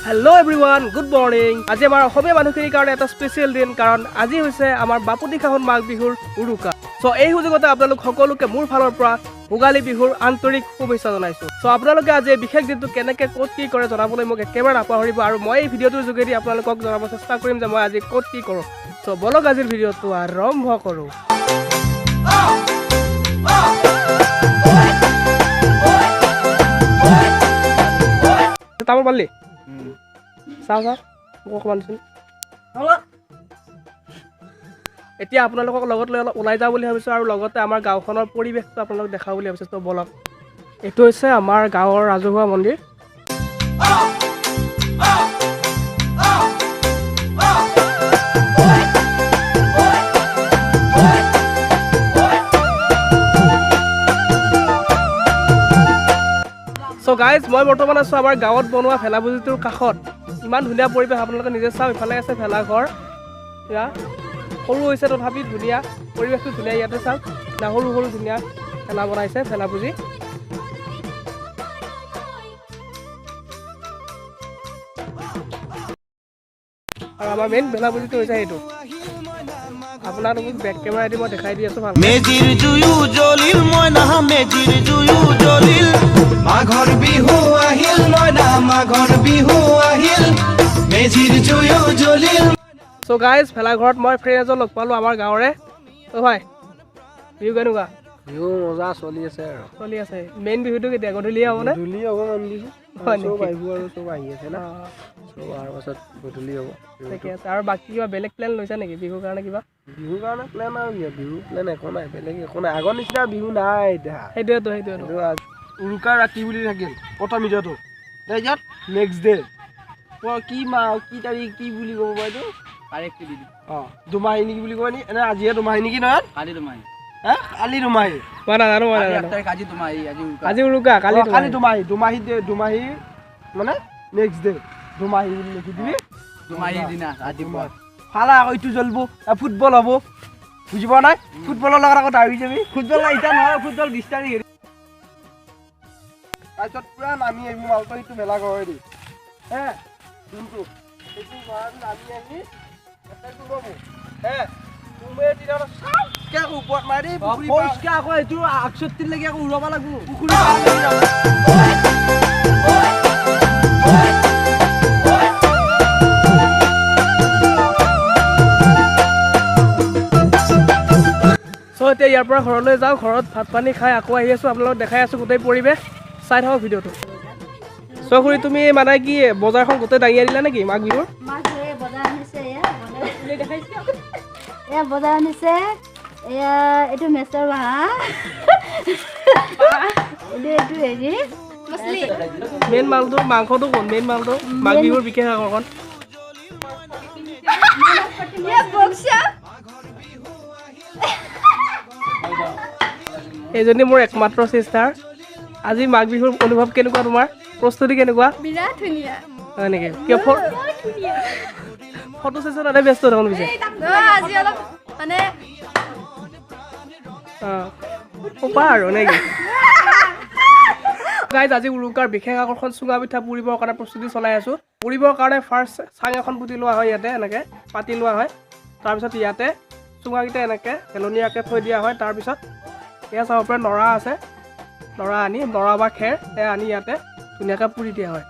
Hello everyone, good morning. আজি আমাৰ অসমীয়া মানুহখিনিৰ কাৰণে এটা স্পেচিয়েল দিন কাৰণ আজি হৈছে আমাৰ বাপুতিখাহন মাঘ বিহুৰ উৰুকা। সো এই সুযোগতে আপোনালোক সকলোকে মোৰ ফালৰ পৰা ভোগালী বিহুৰ আন্তৰিক শুভেচ্ছা জনাইছো। সো আপোনালোকে আজি এই বিশেষ দিনটো কেনেকৈ ক'ত কি কৰে জনাবলৈ মোক একেবাৰে নাপাহৰিব আৰু মই এই ভিডিঅ'টোৰ যোগেদি আপোনালোকক জনাব চেষ্টা কৰিম যে মই আজি ক'ত কি কৰোঁ। সো বলক আজিৰ ভিডিঅ'টো আৰম্ভ কৰোঁ। তামোল পালি চাওঁ মোক অকণমান দিছোন। এতিয়া আপোনালোকক লগত লৈ অলপ ওলাই যাওঁ বুলি ভাবিছোঁ আৰু লগতে আমাৰ গাঁওখনৰ পৰিৱেশটো আপোনালোক দেখাওঁ বুলি ভাবিছোঁ। তো বলক, এইটো হৈছে আমাৰ গাঁৱৰ ৰাজহুৱা মন্দিৰ। চ' গাইজ, মই বৰ্তমান আছোঁ আমাৰ গাঁৱত বনোৱা ভেলাপুজিটোৰ কাষত। ইমান ধুনীয়া পৰিৱেশ, আপোনালোকে নিজে চাওক। ইফালে আছে ভেলাঘৰ, এয়া সৰু হৈছে তথাপি ধুনীয়া পৰিৱেশটো ধুনীয়া। ইয়াতে চাওক না সৰু সৰু ধুনীয়া ভেলা বনাইছে, ভেলাপুজি। আৰু আমাৰ মেইন ভেলাপুজিটো হৈছে সেইটো। আপোনালোকক বেক কেমেৰাদি মই দেখাই দি আছোঁ। মেজিৰ জুয়ো জ্বলিল মইনা, মেজিৰ জুয়ো জ্বলিল, মাঘৰ বিহু আহিল মইনা, মাঘৰ বিহু আহিল, মেজিৰ জুয়ো জ্বলিল। চ' গাইজ, ভেলাঘৰত মই ফ্ৰেণ্ড এজন লগ পালোঁ আমাৰ গাঁৱৰে। অ' ভাই, বিহু কেনেকুৱা? বিহু মজা চলি আছে আৰু চলি আছে। মেইন বিহুটো কেতিয়া? গধূলি হ'বনে? গধূলি হ'ব মান বিহু চব আহিব আৰু চব আহি আছে না, চব অহাৰ পাছত গধূলি হ'ব। ঠিকে আছে। আৰু বাকী কিবা বেলেগ প্লেন লৈছা নেকি বিহুৰ কাৰণে? কিবা বিহুৰ কাৰণে প্লেন আৰু কি, বিহু প্লেন একো নাই, বেলেগ একো নাই। আগৰ নিচিনা বিহু নাই এতিয়া। সেইটোৱেতো উৰুকা ৰাতি বুলি থাকিল প্ৰথম ইজটো, তাৰপিছত নেক্সট ডে কি মাহ কি তাৰিখ কি বুলি ক'ব বাৰু এইটো তাৰিখটো দি দিম। অঁ, দুমাহী নেকি বুলি কয় নি? এনে আজিহে দুমাহী নেকি? নহয় কালি দুমাহী, কালি দুমাহী। মই নাজানো, মই আজি নাজানো। 8 তাৰিখ, আজি দুমাহী, আজি উৰুকা। আজি উৰুকা, কালি কালি দুমাহী, দুমাহী মানে নেক্সট ডে দুমাহী বুলি লিখি দিবি। দুমাহীৰ দিনা ৰাতিপুৱা ফালা আকৌ ইটো জ্বলিব, ফুটবল হ'ব, বুজি পোৱা নাই? ফুটবলৰ লগত আকৌ দাবি যাবি। ফুটবল এতিয়া নহয়, ফুটবল 20 তাৰিখ। তাৰপিছত পুৰা নামি আহিবি মালটো, সেইটো মেলা ঘৰে দি হে যোনটো সেইটো ঘৰত নামি আহি এটাইটো ল'ব হে তুমি তেতিয়া চাওঁকে ওপৰত মাৰি পৰিষ্কাৰ আকৌ এইটো 68 লৈকে আকৌ উৰাব লাগিব। পুখুৰী চ' এতিয়া ইয়াৰ পৰা ঘৰলৈ যাওঁ। ঘৰত ভাত পানী খাই আকৌ আহি আছোঁ। আপোনালোকক দেখাই আছোঁ গোটেই পৰিৱেশ, চাই থাকক ভিডিঅ'টো। চ' খুৰী, তুমি মানে কি বজাৰখন গোটেই দাঙি আনিলা নেকি মাঘ বিহুৰ? বজাৰ আনিছে এয়া, এইটো মেচৰ হাঁহ, এইটো হেৰি মেইন মালটো, মাংসটো কোন মেইন মালটো? মাঘ বিহুৰ বিশেষ আকৰ্ষণ। এইজনী মোৰ একমাত্ৰ চিষ্টাৰ। আজি মাঘ বিহুৰ অনুভৱ কেনেকুৱা তোমাৰ? প্ৰস্তুতি কেনেকুৱা? বিৰাট ধুনীয়া। হয় নেকি? কিয় ফটো চেচনতে ব্যস্ত দেখোন পিছে? আজি অলপ মানে কোপা আৰু নেকি? গাইজ, আজি উৰুকাৰ বিশেষ আকৰ্ষণ চুঙা পিঠা পুৰিবৰ কাৰণে প্ৰস্তুতি চলাই আছোঁ। পুৰিবৰ কাৰণে ফাৰ্ষ্ট চাং এখন পুতি লোৱা হয়, ইয়াতে এনেকৈ পাতি লোৱা হয়। তাৰপিছত ইয়াতে চুঙাকেইটা এনেকৈ হেলনীয়াকৈ থৈ দিয়া হয়। তাৰপিছত এয়া চাব পৰা নৰা আছে, নৰা আনি, নৰা বা খেৰ এয়া আনি ইয়াতে ধুনীয়াকৈ পুৰি দিয়া হয়।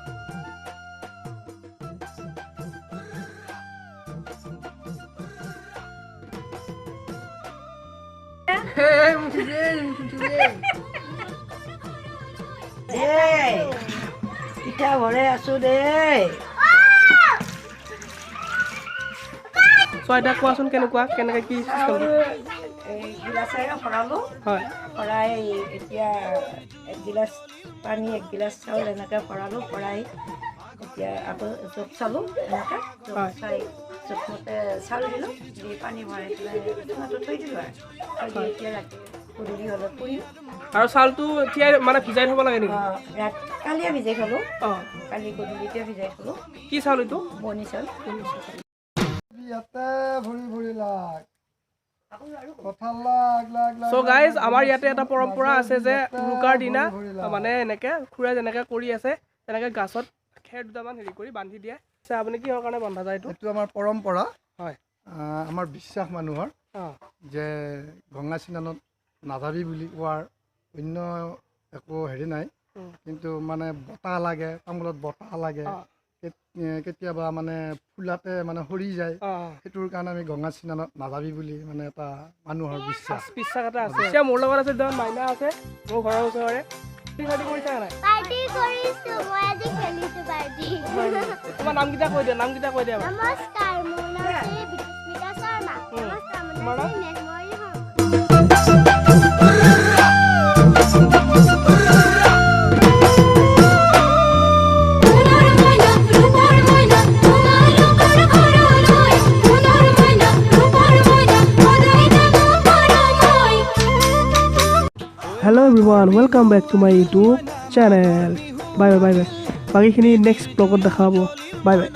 পিঠা ভৰাই আছো দেই। চ' এতিয়া কোৱাচোন কেনেকৈ কি চিষ্টেমটো? গিলাচেৰে ভৰালো, হয়, ভৰাই এতিয়া 1 গিলাচ পানী 1 গিলাচ চাউল এনেকৈ ভৰালো, ভৰাই এতিয়া আকৌ জোখ চালোঁ, এনেকৈ জোখ হয়। চাই জোখমতে চাউল দিলোঁ, দি পানী ভৰাই পেলাই চুঙাটো থৈ দিলোঁ আৰু থৈ দি এতিয়া ৰাতি গধূলি হ'লে পুৰিম। আৰু চাউলটো তিয়াই মানে ভিজাই থ'ব লাগে নেকি? কালিয়ে ভিজাই থলোঁ, অঁ, কালি গধূলিতে ভিজাই থলোঁ। কি চাউল এইটো? বনি চাউল। ইয়াতে ভৰি ভৰি লাগ কঁঠাল লাগ লাগ লাগ। চ' গাইজ, আমাৰ ইয়াতে এটা পৰম্পৰা আছে যে উৰুকাৰ দিনা মানে এনেকৈ খুৰাই যেনেকৈ কৰি আছে তেনেকৈ গাছত খেৰ দুটামান হেৰি কৰি বান্ধি দিয়ে আচ্ছা আপুনি কিহৰ কাৰণে বন্ধা যায় এইটো এইটো আমাৰ পৰম্পৰা হয় আমাৰ বিশ্বাস মানুহৰ অঁ যে গংগা স্নানত নাযাবি বুলি কোৱাৰ অন্য একো হেৰি নাই কিন্তু মানে বতাহ লাগে তামোলত বতাহ লাগে অঁ কেতিয়াবা মানে ফুলাতে মানে সৰি যায় অঁ সেইটোৰ কাৰণে আমি গংগা স্নানত নাযাবি বুলি মানে এটা মানুহৰ বিশ্বাস বিশ্বাস এটা আছে এতিয়া মোৰ লগত আছে একদম মাইনা আছে মোৰ ঘৰৰ ওচৰৰে পাৰ্টি কৰিছা নাই পাৰ্টি কৰিছো মই আজি খেলিছো পাৰ্টি তোমাৰ নামকেইটা কৈ দিয়া বাৰু নমস্কাৰ মোৰ নাম শ্ৰী বিস্মিতা শৰ্মা নমস্কাৰ মোৰ তোমাৰ নাম নাম? শ্ৰী মেঘময়ী Sharma hello' everyone welcome back to my YouTube channel bye bye bye bye বাকীখিনি নেক্সট ব্লগত দেখা হ'ব বাই বাই